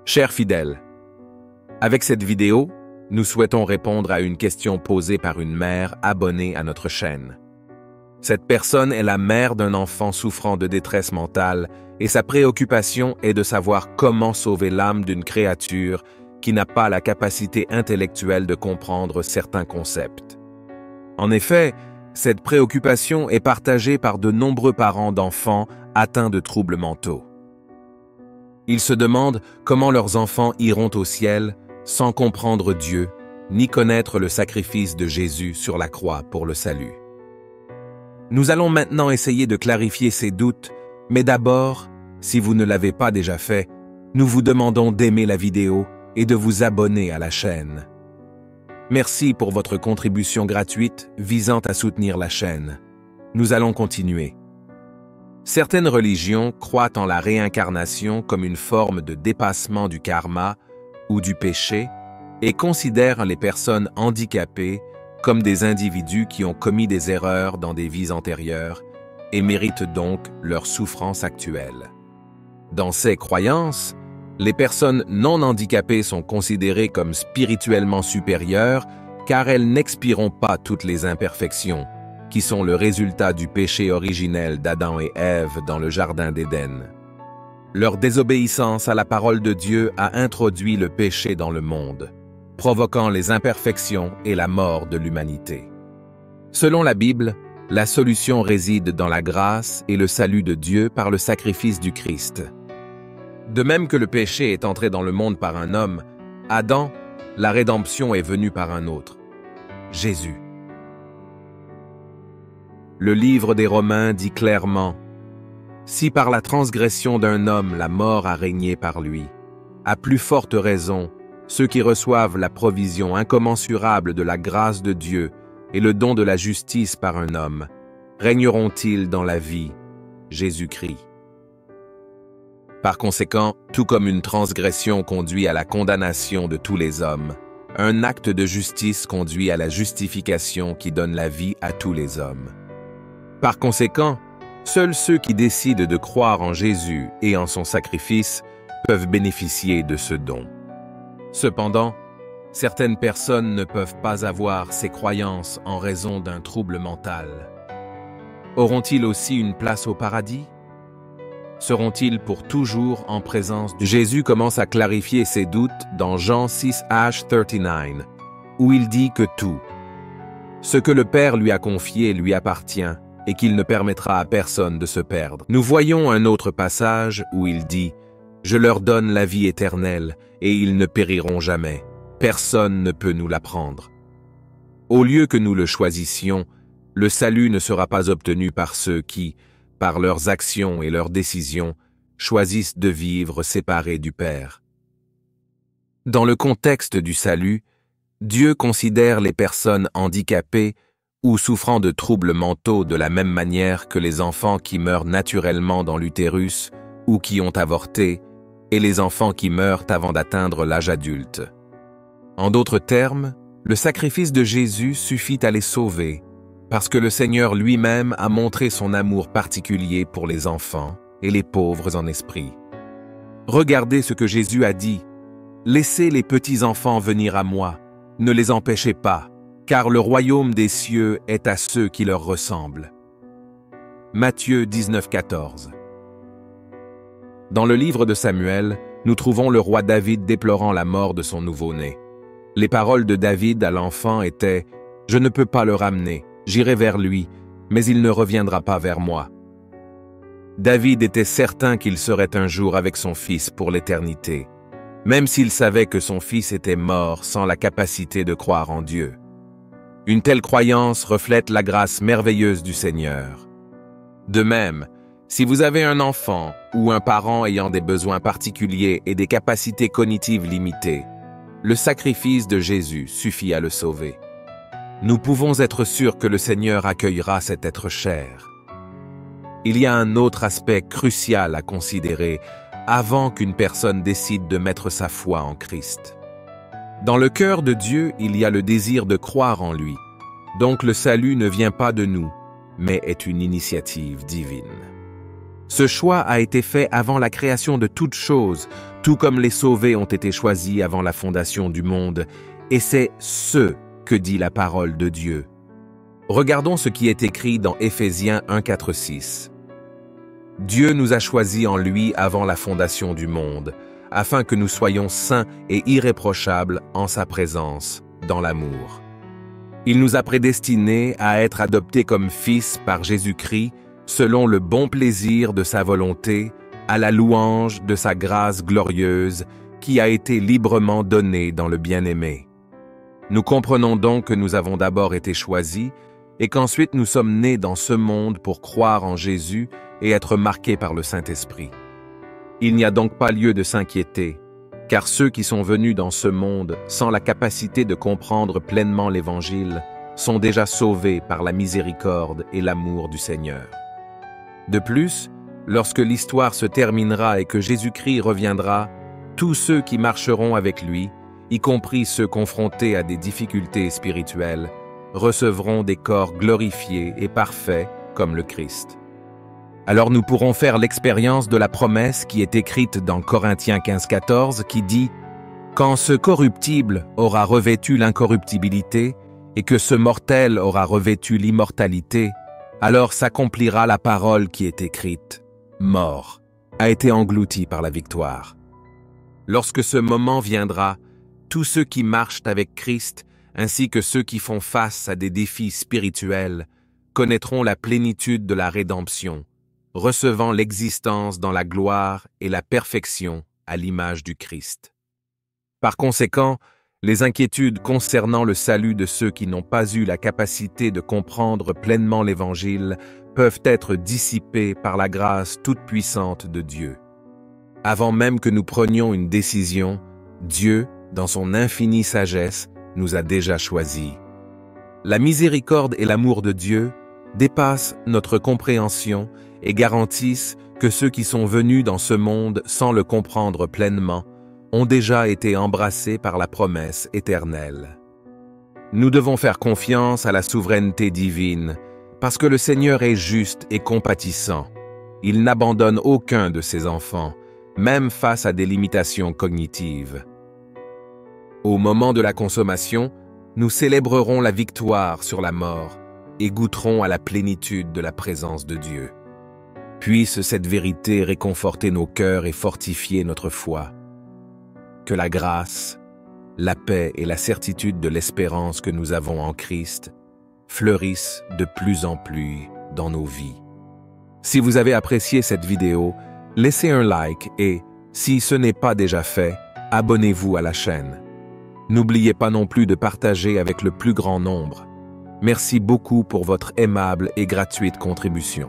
Chers fidèles, avec cette vidéo, nous souhaitons répondre à une question posée par une mère abonnée à notre chaîne. Cette personne est la mère d'un enfant souffrant de détresse mentale et sa préoccupation est de savoir comment sauver l'âme d'une créature qui n'a pas la capacité intellectuelle de comprendre certains concepts. En effet, cette préoccupation est partagée par de nombreux parents d'enfants atteints de troubles mentaux. Ils se demandent comment leurs enfants iront au ciel sans comprendre Dieu, ni connaître le sacrifice de Jésus sur la croix pour le salut. Nous allons maintenant essayer de clarifier ces doutes, mais d'abord, si vous ne l'avez pas déjà fait, nous vous demandons d'aimer la vidéo et de vous abonner à la chaîne. Merci pour votre contribution gratuite visant à soutenir la chaîne. Nous allons continuer. Certaines religions croient en la réincarnation comme une forme de dépassement du karma ou du péché et considèrent les personnes handicapées comme des individus qui ont commis des erreurs dans des vies antérieures et méritent donc leur souffrance actuelle. Dans ces croyances, les personnes non handicapées sont considérées comme spirituellement supérieures car elles n'expieront pas toutes les imperfections, qui sont le résultat du péché originel d'Adam et Ève dans le Jardin d'Éden. Leur désobéissance à la parole de Dieu a introduit le péché dans le monde, provoquant les imperfections et la mort de l'humanité. Selon la Bible, la solution réside dans la grâce et le salut de Dieu par le sacrifice du Christ. De même que le péché est entré dans le monde par un homme, Adam, la rédemption est venue par un autre, Jésus. Le livre des Romains dit clairement « Si par la transgression d'un homme la mort a régné par lui, à plus forte raison, ceux qui reçoivent la provision incommensurable de la grâce de Dieu et le don de la justice par un homme, régneront-ils dans la vie, Jésus-Christ. » Par conséquent, tout comme une transgression conduit à la condamnation de tous les hommes, un acte de justice conduit à la justification qui donne la vie à tous les hommes. Par conséquent, seuls ceux qui décident de croire en Jésus et en son sacrifice peuvent bénéficier de ce don. Cependant, certaines personnes ne peuvent pas avoir ces croyances en raison d'un trouble mental. Auront-ils aussi une place au paradis? Seront-ils pour toujours en présence de Jésus commence à clarifier ses doutes dans Jean 6:39, où il dit que tout, ce que le Père lui a confié lui appartient et qu'il ne permettra à personne de se perdre. Nous voyons un autre passage où il dit « Je leur donne la vie éternelle et ils ne périront jamais. Personne ne peut nous la prendre. » Au lieu que nous le choisissions, le salut ne sera pas obtenu par ceux qui, par leurs actions et leurs décisions, choisissent de vivre séparés du Père. Dans le contexte du salut, Dieu considère les personnes handicapées ou souffrant de troubles mentaux de la même manière que les enfants qui meurent naturellement dans l'utérus ou qui ont avorté, et les enfants qui meurent avant d'atteindre l'âge adulte. En d'autres termes, le sacrifice de Jésus suffit à les sauver, parce que le Seigneur lui-même a montré son amour particulier pour les enfants et les pauvres en esprit. Regardez ce que Jésus a dit « Laissez les petits enfants venir à moi, ne les empêchez pas, car le royaume des cieux est à ceux qui leur ressemblent. » Matthieu 19,14. Dans le livre de Samuel, nous trouvons le roi David déplorant la mort de son nouveau-né. Les paroles de David à l'enfant étaient « Je ne peux pas le ramener, j'irai vers lui, mais il ne reviendra pas vers moi. » David était certain qu'il serait un jour avec son fils pour l'éternité, même s'il savait que son fils était mort sans la capacité de croire en Dieu. Une telle croyance reflète la grâce merveilleuse du Seigneur. De même, si vous avez un enfant ou un parent ayant des besoins particuliers et des capacités cognitives limitées, le sacrifice de Jésus suffit à le sauver. Nous pouvons être sûrs que le Seigneur accueillera cet être cher. Il y a un autre aspect crucial à considérer avant qu'une personne décide de mettre sa foi en Christ. Dans le cœur de Dieu, il y a le désir de croire en lui. Donc le salut ne vient pas de nous, mais est une initiative divine. Ce choix a été fait avant la création de toutes choses, tout comme les sauvés ont été choisis avant la fondation du monde, et c'est ce que dit la parole de Dieu. Regardons ce qui est écrit dans Éphésiens 1, 4, 6. Dieu nous a choisis en lui avant la fondation du monde, afin que nous soyons saints et irréprochables en sa présence, dans l'amour. Il nous a prédestinés à être adoptés comme fils par Jésus-Christ, selon le bon plaisir de sa volonté, à la louange de sa grâce glorieuse, qui a été librement donnée dans le bien-aimé. Nous comprenons donc que nous avons d'abord été choisis, et qu'ensuite nous sommes nés dans ce monde pour croire en Jésus et être marqués par le Saint-Esprit. Il n'y a donc pas lieu de s'inquiéter, car ceux qui sont venus dans ce monde sans la capacité de comprendre pleinement l'Évangile sont déjà sauvés par la miséricorde et l'amour du Seigneur. De plus, lorsque l'histoire se terminera et que Jésus-Christ reviendra, tous ceux qui marcheront avec lui, y compris ceux confrontés à des difficultés spirituelles, recevront des corps glorifiés et parfaits comme le Christ. Alors nous pourrons faire l'expérience de la promesse qui est écrite dans Corinthiens 15, 14, qui dit « Quand ce corruptible aura revêtu l'incorruptibilité et que ce mortel aura revêtu l'immortalité, alors s'accomplira la parole qui est écrite. Mort a été englouti par la victoire. » Lorsque ce moment viendra, tous ceux qui marchent avec Christ, ainsi que ceux qui font face à des défis spirituels, connaîtront la plénitude de la rédemption, recevant l'existence dans la gloire et la perfection à l'image du Christ. Par conséquent, les inquiétudes concernant le salut de ceux qui n'ont pas eu la capacité de comprendre pleinement l'Évangile peuvent être dissipées par la grâce toute-puissante de Dieu. Avant même que nous prenions une décision, Dieu, dans son infinie sagesse, nous a déjà choisis. La miséricorde et l'amour de Dieu dépassent notre compréhension et garantissent que ceux qui sont venus dans ce monde sans le comprendre pleinement ont déjà été embrassés par la promesse éternelle. Nous devons faire confiance à la souveraineté divine, parce que le Seigneur est juste et compatissant. Il n'abandonne aucun de ses enfants, même face à des limitations cognitives. Au moment de la consommation, nous célébrerons la victoire sur la mort et goûterons à la plénitude de la présence de Dieu. Puisse cette vérité réconforter nos cœurs et fortifier notre foi. Que la grâce, la paix et la certitude de l'espérance que nous avons en Christ fleurissent de plus en plus dans nos vies. Si vous avez apprécié cette vidéo, laissez un like et, si ce n'est pas déjà fait, abonnez-vous à la chaîne. N'oubliez pas non plus de partager avec le plus grand nombre. Merci beaucoup pour votre aimable et gratuite contribution.